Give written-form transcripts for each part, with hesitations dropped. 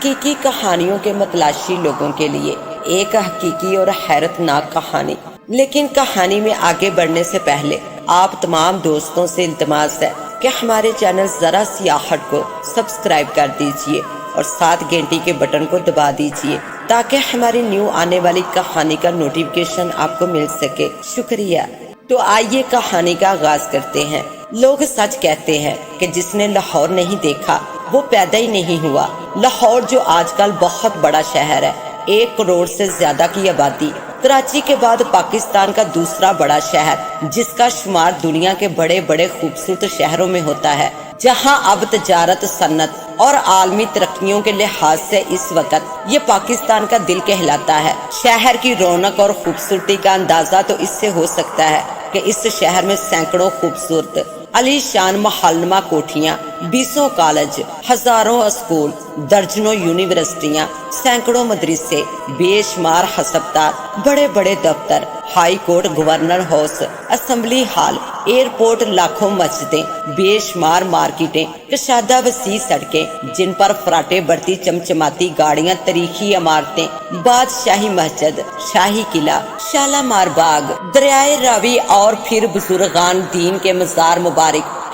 حقیقی کہانیوں کے متلاشی لوگوں کے لیے ایک حقیقی اور حیرتناک کہانی۔ لیکن کہانی میں آگے بڑھنے سے پہلے آپ تمام دوستوں سے التماس ہے کہ ہمارے چینل ذرا سیاحت کو سبسکرائب کر دیجئے اور ساتھ گھنٹی کے بٹن کو دبا دیجئے تاکہ ہماری نیو آنے والی کہانی کا نوٹیفیکیشن آپ کو مل سکے۔ شکریہ۔ تو آئیے کہانی کا آغاز کرتے ہیں۔ لوگ سچ کہتے ہیں کہ جس نے لاہور نہیں دیکھا وہ پیدا ہی نہیں ہوا۔ لاہور جو آج کل بہت بڑا شہر ہے، 1 کروڑ سے زیادہ کی آبادی، کراچی کے بعد پاکستان کا دوسرا بڑا شہر جس کا شمار دنیا کے بڑے بڑے خوبصورت شہروں میں ہوتا ہے، جہاں اب تجارت، صنعت اور عالمی ترقیوں کے لحاظ سے اس وقت یہ پاکستان کا دل کہلاتا ہے۔ شہر کی رونق اور خوبصورتی کا اندازہ تو اس سے ہو سکتا ہے کہ اس شہر میں سینکڑوں خوبصورت علی شان محلنما کوٹھیاں، 20 کالج، ہزاروں اسکول، درجنوں یونیورسٹیاں، سینکڑوں مدرسے، بے شمار ہسپتال، بڑے بڑے دفتر، high court, governor house, assembly hall, airport, لاکھوں مسجدیں، بے شمار مارکیٹیں، کشادہ وسیع سڑکیں جن پر فراٹے بڑھتی چمچماتی گاڑیاں، تاریخی عمارتیں، بادشاہی مسجد، شاہی قلعہ، شالامار باغ، دریائے راوی اور پھر بزرگان دین کے مزار مبارک،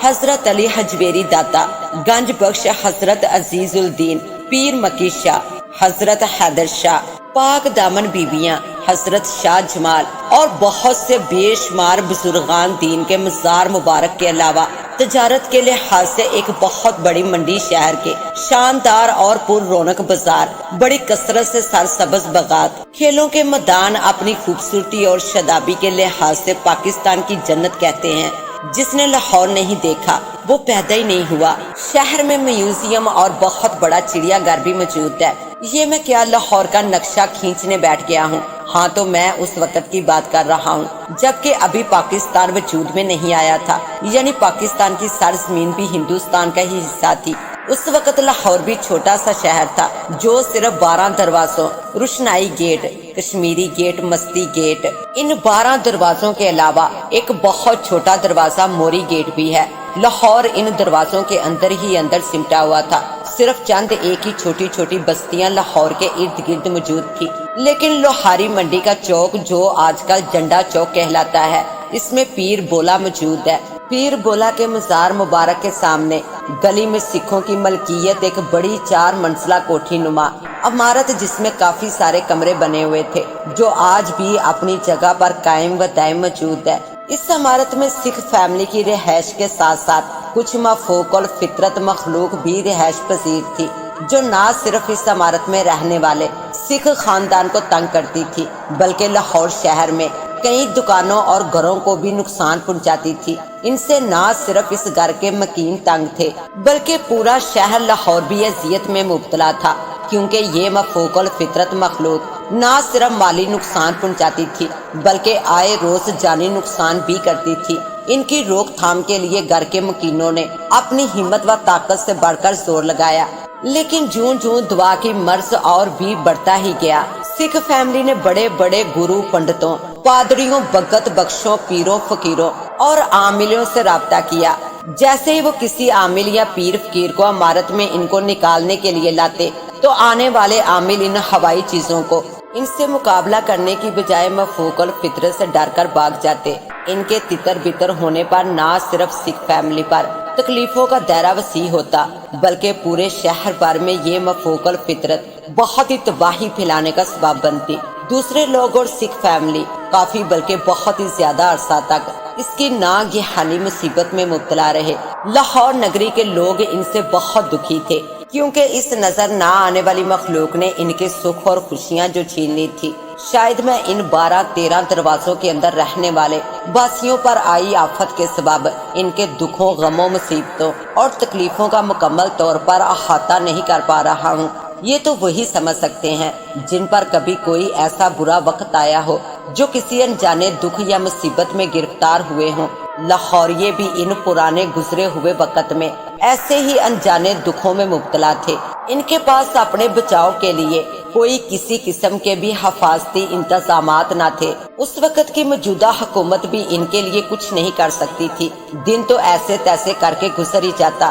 حضرت علی حجویری داتا، گنج بخش، حضرت عزیز الدین، پیر مکی شاہ، حضرت حیدر شاہ، پاک دامن بیبیاں، حضرت شاہ جمال اور بہت سے بے شمار بزرگان دین کے مزار مبارک کے علاوہ تجارت کے لحاظ سے ایک بہت بڑی منڈی، شہر کے شاندار اور پر رونق بازار، بڑی کثرت سے سرسبز باغات، کھیلوں کے میدان اپنی خوبصورتی اور شادابی کے لحاظ سے پاکستان کی جنت کہتے ہیں۔ جس نے لاہور نہیں دیکھا وہ پیدا ہی نہیں ہوا۔ شہر میں میوزیم اور بہت بڑا چڑیا گھر بھی موجود ہے۔ یہ میں کیا لاہور کا نقشہ کھینچنے بیٹھ گیا ہوں؟ ہاں، تو میں اس وقت کی بات کر رہا ہوں جبکہ ابھی پاکستان وجود میں نہیں آیا تھا، یعنی پاکستان کی سرزمین بھی ہندوستان کا ہی حصہ تھی۔ اس وقت لاہور بھی چھوٹا سا شہر تھا جو صرف 12 دروازوں، روشنائی گیٹ، کشمیری گیٹ، مستی گیٹ، ان 12 دروازوں کے علاوہ ایک بہت چھوٹا دروازہ موری گیٹ بھی ہے۔ لاہور ان دروازوں کے اندر ہی اندر سمٹا ہوا تھا۔ صرف چند ایک ہی چھوٹی چھوٹی بستیاں لاہور کے ارد گرد موجود تھی، لیکن لوہاری منڈی کا چوک جو آج کل جنڈا چوک کہلاتا ہے، اس میں پیر بولا موجود ہے۔ پیر بولا کے مزار مبارک کے سامنے گلی میں سکھوں کی ملکیت ایک بڑی 4 منزلہ کوٹھی نما عمارت جس میں کافی سارے کمرے بنے ہوئے تھے، جو آج بھی اپنی جگہ پر قائم و دائم موجود ہے۔ اس عمارت میں سکھ فیملی کی رہائش کے ساتھ ساتھ کچھ مفوق الفطرت مخلوق بھی رہائش پذیر تھی، جو نہ صرف اس عمارت میں رہنے والے سکھ خاندان کو تنگ کرتی تھی بلکہ لاہور شہر میں کئی دکانوں اور گھروں کو بھی نقصان پہنچاتی تھی۔ ان سے نہ صرف اس گھر کے مکین تنگ تھے بلکہ پورا شہر لاہور بھی اذیت میں مبتلا تھا، کیونکہ یہ مفوق الفطرت مخلوق نہ صرف مالی نقصان پہنچاتی تھی بلکہ آئے روز جانی نقصان بھی کرتی تھی۔ ان کی روک تھام کے لیے گھر کے مکینوں نے اپنی ہمت و طاقت سے بڑھ کر زور لگایا، لیکن جوں جوں دعا کی مرض اور بھی بڑھتا ہی گیا۔ سکھ فیملی نے بڑے بڑے گرو، پنڈتوں، پادریوں، بھگت بخشوں، پیروں، فقیروں اور عاملوں سے رابطہ کیا۔ جیسے ہی وہ کسی عامل یا پیر فقیر کو عمارت میں ان کو نکالنے کے لیے لاتے تو آنے والے عامل ان ہوائی چیزوں کو ان سے مقابلہ کرنے کی بجائے مفوق الفطرت سے ڈر کر بھاگ جاتے۔ ان کے تتر بتر ہونے پر نہ صرف سکھ فیملی پر تکلیفوں کا دائرہ وسیع ہوتا بلکہ پورے شہر بھر میں یہ مفوق الفطرت بہت ہی تباہی پھیلانے کا سبب بنتی۔ دوسرے لوگ اور سکھ فیملی کافی بلکہ بہت ہی زیادہ عرصہ تک اس کی ناگہانی مصیبت میں مبتلا رہے۔ لاہور نگری کے لوگ ان سے بہت دکھی تھے کیونکہ اس نظر نہ آنے والی مخلوق نے ان کے سکھ اور خوشیاں جو چھین لی تھی۔ شاید میں ان 12-13 دروازوں کے اندر رہنے والے باسیوں پر آئی آفت کے سبب ان کے دکھوں، غموں، مصیبتوں اور تکلیفوں کا مکمل طور پر احاطہ نہیں کر پا رہا ہوں۔ یہ تو وہی سمجھ سکتے ہیں جن پر کبھی کوئی ایسا برا وقت آیا ہو، جو کسی انجانے دکھ یا مصیبت میں گرفتار ہوئے ہوں۔ لاہوریے بھی ان پرانے گزرے ہوئے وقت میں ایسے ہی انجانے دکھوں میں مبتلا تھے۔ ان کے پاس اپنے بچاؤ کے لیے کوئی کسی قسم کے بھی حفاظتی انتظامات نہ تھے۔ اس وقت کی موجودہ حکومت بھی ان کے لیے کچھ نہیں کر سکتی تھی۔ دن تو ایسے تیسے کر کے گزر ہی جاتا۔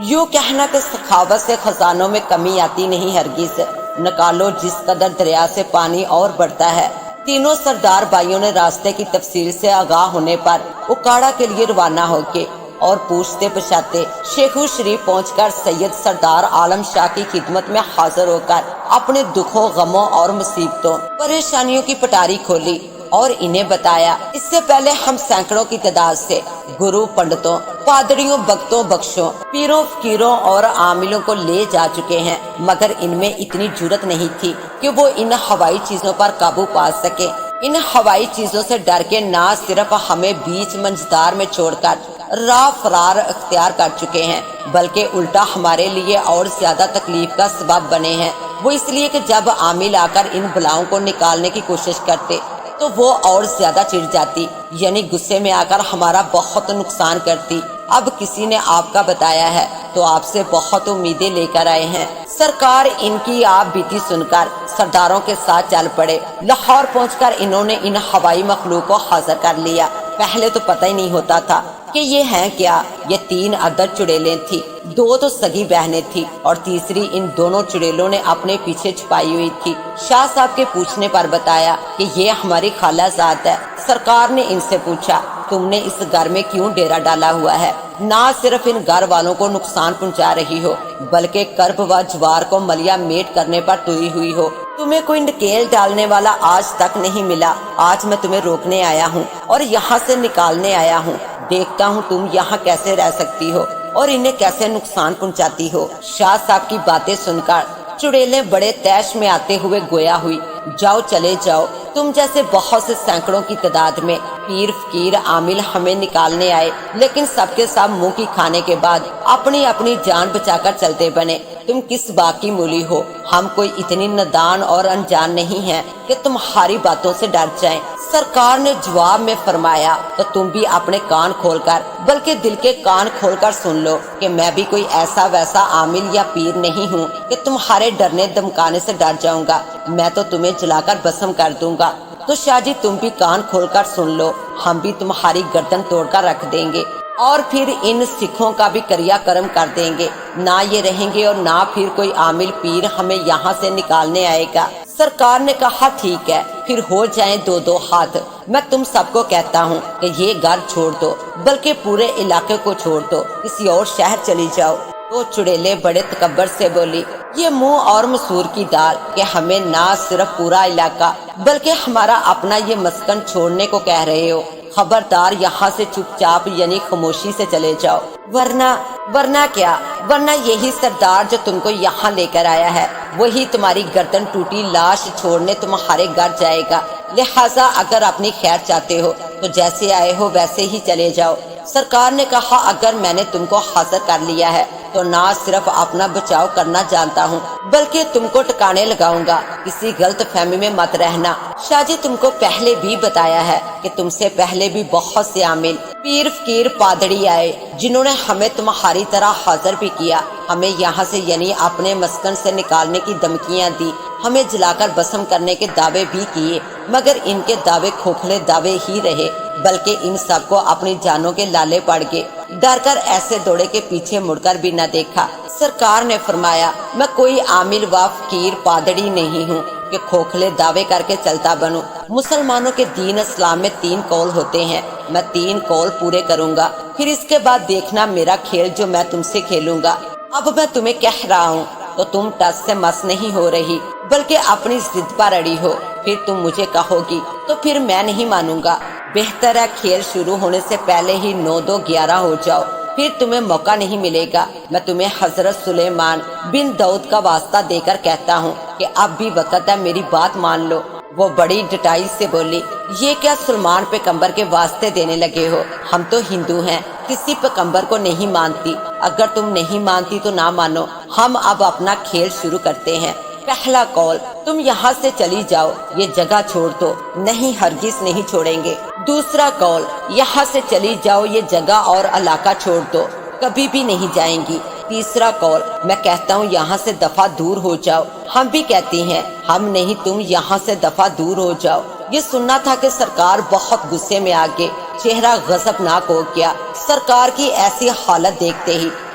یوں کہنا کہ سخاوت سے خزانوں میں کمی آتی نہیں ہرگز، نکالو جس قدر دریا سے پانی اور بڑھتا ہے۔ تینوں سردار بھائیوں نے راستے کی تفصیل سے آگاہ ہونے پر اکاڑا کے لیے روانہ ہو کے اور پوچھتے پچھاتے شیخو شریف پہنچ کر سید سردار عالم شاہ کی خدمت میں حاضر ہو کر اپنے دکھوں، غموں اور مصیبتوں، پریشانیوں کی پٹاری کھولی اور انہیں بتایا۔ اس سے پہلے ہم سینکڑوں کی تعداد سے گرو، پنڈتوں، پادریوں، بھگتوں، بخشوں، پیروں، فقیروں اور عاملوں کو لے جا چکے ہیں، مگر ان میں اتنی جرت نہیں تھی کہ وہ ان ہوائی چیزوں پر قابو پا سکے۔ ان ہوائی چیزوں سے ڈر کے نہ صرف ہمیں بیچ منجدار میں چھوڑ کر راہ فرار اختیار کر چکے ہیں، بلکہ الٹا ہمارے لیے اور زیادہ تکلیف کا سبب بنے ہیں۔ وہ اس لیے کہ جب عامل آ کر ان بلاؤں کو نکالنے کی کوشش کرتے تو وہ اور زیادہ چڑ جاتی، یعنی غصے میں آ کر ہمارا بہت نقصان کرتی۔ اب کسی نے آپ کا بتایا ہے تو آپ سے بہت امیدیں لے کر آئے ہیں۔ سرکار ان کی آپ بیتی سن کر سرداروں کے ساتھ چل پڑے۔ لاہور پہنچ کر انہوں نے ان ہوائی مخلوق کو حاضر کر لیا۔ پہلے تو پتہ ہی نہیں ہوتا تھا کہ یہ ہیں کیا۔ یہ 3 عدد چڑیلیں تھی، 2 تو سگی بہنیں تھی اور تیسری ان دونوں چڑیلوں نے اپنے پیچھے چھپائی ہوئی تھی۔ شاہ صاحب کے پوچھنے پر بتایا کہ یہ ہماری خالہ زاد ہے۔ سرکار نے ان سے پوچھا، تم نے اس گھر میں کیوں ڈیرا ڈالا ہوا ہے؟ نہ صرف ان گھر والوں کو نقصان پہنچا رہی ہو، بلکہ کرب و جوار کو ملیا میٹ کرنے پر تلی ہوئی ہو۔ تمہیں کوئی نکیل ڈالنے والا آج تک نہیں ملا۔ آج میں تمہیں روکنے آیا ہوں اور یہاں سے نکالنے آیا ہوں۔ دیکھتا ہوں تم یہاں کیسے رہ سکتی ہو اور انہیں کیسے نقصان پہنچاتی ہو۔ شاہ صاحب کی باتیں سن کر چڑیلیں بڑے تیش میں آتے ہوئے گویا ہوئی، جاؤ چلے جاؤ، تم جیسے بہت سے سینکڑوں کی تعداد میں پیر، فقیر، عامل ہمیں نکالنے آئے، لیکن سب کے سب منہ کی کھانے کے بعد اپنی اپنی جان بچا کر چلتے بنے۔ تم کس بات کی مولی ہو؟ ہم کوئی اتنی نادان اور انجان نہیں ہیں کہ تمہاری باتوں سے ڈر جائیں۔ سرکار نے جواب میں فرمایا، تو تم بھی اپنے کان کھول کر، بلکہ دل کے کان کھول کر سن لو کہ میں بھی کوئی ایسا ویسا عامل یا پیر نہیں ہوں کہ تمہارے ڈرنے دمکانے سے ڈر جاؤں گا۔ میں تو تمہیں جلا کر بھسم کر دوں گا۔ تو شاہ جی تم بھی کان کھول کر سن لو، ہم بھی تمہاری گردن توڑ کر رکھ دیں گے اور پھر ان سکھوں کا بھی کریا کرم کر دیں گے۔ نہ یہ رہیں گے اور نہ پھر کوئی عامل پیر ہمیں یہاں سے نکالنے آئے گا۔ سرکار نے کہا، ٹھیک ہے، پھر ہو جائیں 2 ہاتھ۔ میں تم سب کو کہتا ہوں کہ یہ گھر چھوڑ دو، بلکہ پورے علاقے کو چھوڑ دو، کسی اور شہر چلی جاؤ۔ تو چڑیلیں بڑے تکبر سے بولی، یہ منہ اور مسور کی دال کہ ہمیں نہ صرف پورا علاقہ بلکہ ہمارا اپنا یہ مسکن چھوڑنے کو کہہ رہے ہو۔ خبردار یہاں سے چپ چاپ یعنی خاموشی سے چلے جاؤ، ورنہ کیا؟ ورنہ یہی سردار جو تم کو یہاں لے کر آیا ہے، وہی تمہاری گردن ٹوٹی لاش چھوڑنے تمہارے گھر جائے گا۔ لہٰذا اگر اپنی خیر چاہتے ہو تو جیسے آئے ہو ویسے ہی چلے جاؤ۔ سرکار نے کہا، اگر میں نے تم کو حاضر کر لیا ہے تو نہ صرف اپنا بچاؤ کرنا جانتا ہوں بلکہ تم کو ٹکانے لگاؤں گا۔ کسی غلط فہمی میں مت رہنا۔ شاہ جی تم کو پہلے بھی بتایا ہے کہ تم سے پہلے بھی بہت سے عامل، پیر، فقیر، پادری آئے جنہوں نے ہمیں تمہاری طرح حاضر بھی کیا، ہمیں یہاں سے یعنی اپنے مسکن سے نکالنے کی دھمکیاں دی، ہمیں جلا کر بھسم کرنے کے دعوے بھی کیے، مگر ان کے دعوے کھوکھلے دعوے ہی رہے، بلکہ ان سب کو اپنی جانوں کے لالے پڑ گئے۔ ڈر کر ایسے دوڑے کے پیچھے مڑ کر بھی نہ دیکھا۔ سرکار نے فرمایا، میں کوئی عامل و فقیر پادری نہیں ہوں کہ کھوکھلے دعوے کر کے چلتا بنوں۔ مسلمانوں کے دین اسلام میں 3 قول ہوتے ہیں، میں 3 قول پورے کروں گا، پھر اس کے بعد دیکھنا میرا کھیل جو میں تم سے کھیلوں گا۔ اب میں تمہیں کہہ رہا ہوں تو تم ٹس سے مس نہیں ہو رہی بلکہ اپنی ضد پر اڑی ہو، پھر تم مجھے کہو گی تو پھر میں نہیں مانوں گا۔ بہتر ہے کھیل شروع ہونے سے پہلے ہی 9 2 11 ہو جاؤ، پھر تمہیں موقع نہیں ملے گا۔ میں تمہیں حضرت سلیمان بن داؤد کا واسطہ دے کر کہتا ہوں کہ اب بھی وقت ہے، میری بات مان لو۔ وہ بڑی ڈٹائی سے بولی، یہ کیا سلمان پیغمبر کے واسطے دینے لگے ہو؟ ہم تو ہندو ہیں، کسی پیغمبر کو نہیں مانتی۔ اگر تم نہیں مانتی تو نہ مانو، ہم اب اپنا کھیل شروع کرتے ہیں۔ پہلا قول، تم یہاں سے چلی جاؤ، یہ جگہ چھوڑ دو۔ نہیں، ہرگز نہیں چھوڑیں گے۔ دوسرا قول، یہاں سے چلی جاؤ، یہ جگہ اور علاقہ چھوڑ دو، کبھی بھی نہیں جائیں گی۔ تیسرا قول، میں کہتا ہوں یہاں سے دفعہ دور ہو جاؤ، ہم بھی کہتی ہیں ہم نہیں، تم یہاں سے دفعہ دور ہو جاؤ۔ یہ سننا تھا کہ سرکار بہت غصے میں آ گئے، چہرہ غضبناک ہو گیا۔ سرکار کی ایسی حالت دیکھتے ہی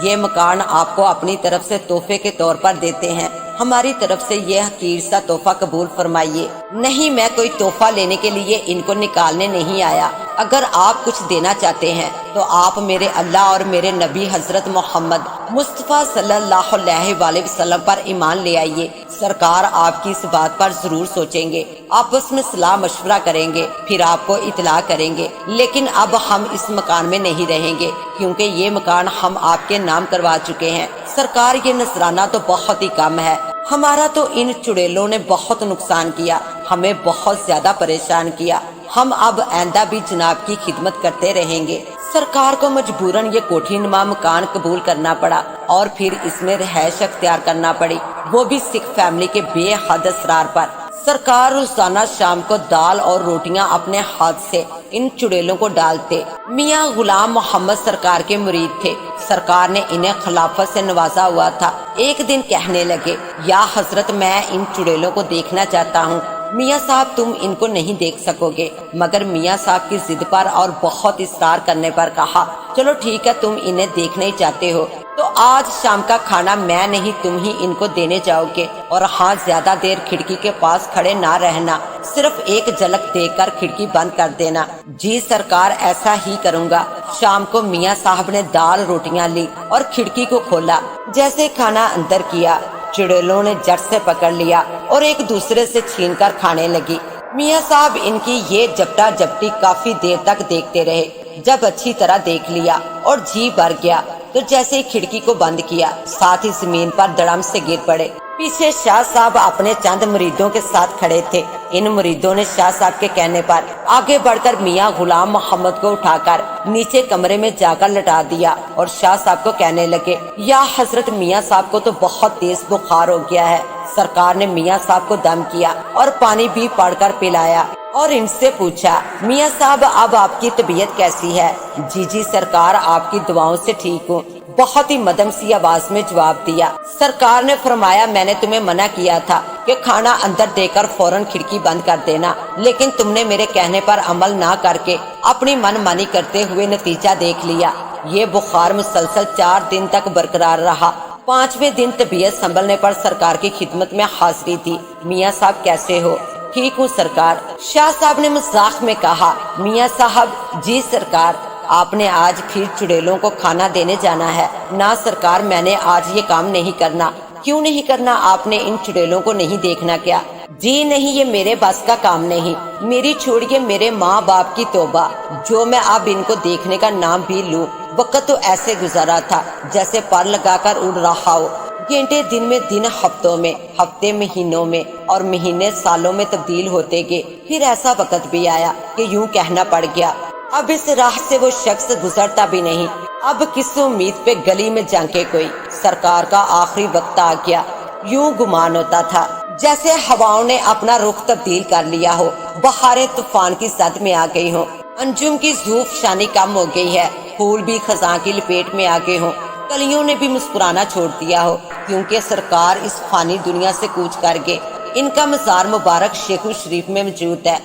یہ مکان آپ کو اپنی طرف سے تحفے کے طور پر دیتے ہیں، ہماری طرف سے یہ حقیر سا تحفہ قبول فرمائیے۔ نہیں، میں کوئی تحفہ لینے کے لیے ان کو نکالنے نہیں آیا۔ اگر آپ کچھ دینا چاہتے ہیں تو آپ میرے اللہ اور میرے نبی حضرت محمد مصطفیٰ صلی اللہ علیہ وآلہ وسلم پر ایمان لے آئیے۔ سرکار آپ کی اس بات پر ضرور سوچیں گے، آپس میں صلاح مشورہ کریں گے، پھر آپ کو اطلاع کریں گے۔ لیکن اب ہم اس مکان میں نہیں رہیں گے کیونکہ یہ مکان ہم آپ کے نام کروا چکے ہیں۔ سرکار، یہ نذرانہ تو بہت ہی کم ہے، ہمارا تو ان چڑیلوں نے بہت نقصان کیا، ہمیں بہت زیادہ پریشان کیا، ہم اب آئندہ بھی جناب کی خدمت کرتے رہیں گے۔ سرکار کو مجبوراً یہ کوٹھی نما مکان قبول کرنا پڑا اور پھر اس میں رہائش اختیار کرنا پڑی، وہ بھی سکھ فیملی کے بے حد اصرار پر۔ سرکار روزانہ شام کو دال اور روٹیاں اپنے ہاتھ سے ان چڑیلوں کو ڈالتے۔ میاں غلام محمد سرکار کے مرید تھے، سرکار نے انہیں خلافت سے نوازا ہوا تھا۔ ایک دن کہنے لگے، یا حضرت، میں ان چڑیلوں کو دیکھنا چاہتا ہوں۔ میاں صاحب، تم ان کو نہیں دیکھ سکو گے، مگر میاں صاحب کی ضد پر اور بہت اصرار کرنے پر کہا، چلو ٹھیک ہے، تم انہیں دیکھنا ہی چاہتے ہو تو آج شام کا کھانا میں نہیں تم ہی ان کو دینے جاؤ گے، اور ہاں، زیادہ دیر کھڑکی کے پاس کھڑے نہ رہنا، صرف ایک جھلک دے کر کھڑکی بند کر دینا۔ جی سرکار، ایسا ہی کروں گا۔ شام کو میاں صاحب نے دال روٹیاں لی اور کھڑکی کو کھولا۔ جیسے کھانا اندر کیا، چڑیلوں نے جٹ سے پکڑ لیا اور ایک دوسرے سے چھین کر کھانے لگی۔ میاں صاحب ان کی یہ جپٹا جپٹی کافی دیر تک دیکھتے رہے۔ جب اچھی طرح دیکھ لیا اور جی بھر گیا تو جیسے ہی کھڑکی کو بند کیا، ساتھ ہی زمین پر دڑم سے گر پڑے۔ پیچھے شاہ صاحب اپنے چند مریدوں کے ساتھ کھڑے تھے۔ ان مریدوں نے شاہ صاحب کے کہنے پر آگے بڑھ کر میاں غلام محمد کو اٹھا کر نیچے کمرے میں جا کر لٹا دیا اور شاہ صاحب کو کہنے لگے، یا حضرت، میاں صاحب کو تو بہت تیز بخار ہو گیا ہے۔ سرکار نے میاں صاحب کو دم کیا اور پانی بھی پڑ کر پلایا اور ان سے پوچھا، میاں صاحب، اب آپ کی طبیعت کیسی ہے؟ جی سرکار، آپ کی دعاؤں سے ٹھیک ہوں، بہت ہی مدھم سی آواز میں جواب دیا۔ سرکار نے فرمایا، میں نے تمہیں منع کیا تھا کہ کھانا اندر دے کر فوراً کھڑکی بند کر دینا، لیکن تم نے میرے کہنے پر عمل نہ کر کے اپنی من مانی کرتے ہوئے نتیجہ دیکھ لیا۔ یہ بخار مسلسل 4 دن تک برقرار رہا۔ 5ویں دن طبیعت سنبھلنے پر سرکار کی خدمت میں حاضری دی۔ میاں صاحب کیسے ہو؟ ٹھیک ہوں سرکار۔ شاہ صاحب نے مذاق میں کہا، میاں صاحب، جی سرکار، آپ نے آج پھر چڑیلوں کو کھانا دینے جانا ہے؟ نہ سرکار، میں نے آج یہ کام نہیں کرنا۔ کیوں نہیں کرنا؟ آپ نے ان چڑیلوں کو نہیں دیکھنا کیا؟ جی نہیں، یہ میرے بس کا کام نہیں، میری چھوڑیے میرے ماں باپ کی توبہ، جو میں اب ان کو دیکھنے کا نام بھی لوں۔ وقت تو ایسے گزرا تھا جیسے پر لگا کر اڑ رہا ہو، گھنٹے دن میں، دن ہفتوں میں، ہفتے مہینوں میں، اور مہینے سالوں میں تبدیل ہوتے گئے۔ پھر ایسا وقت بھی آیا کہ یوں کہنا پڑ گیا، اب اس راہ سے وہ شخص گزرتا بھی نہیں، اب کس امید پہ گلی میں جھانکے کوئی۔ سرکار کا آخری وقت آ گیا۔ یوں گمان ہوتا تھا جیسے ہواؤں نے اپنا رخ تبدیل کر لیا ہو، بہاریں طوفان کی زد میں آ گئی ہوں، انجم کی زوف شانی کم ہو گئی ہے، پھول بھی خزاں کی لپیٹ میں آ گئے ہوں، کلیوں نے بھی مسکرانا چھوڑ دیا ہو، کیونکہ سرکار اس فانی دنیا سے کوچ کر گئے۔ ان کا مزار مبارک شیخو شریف میں موجود ہے۔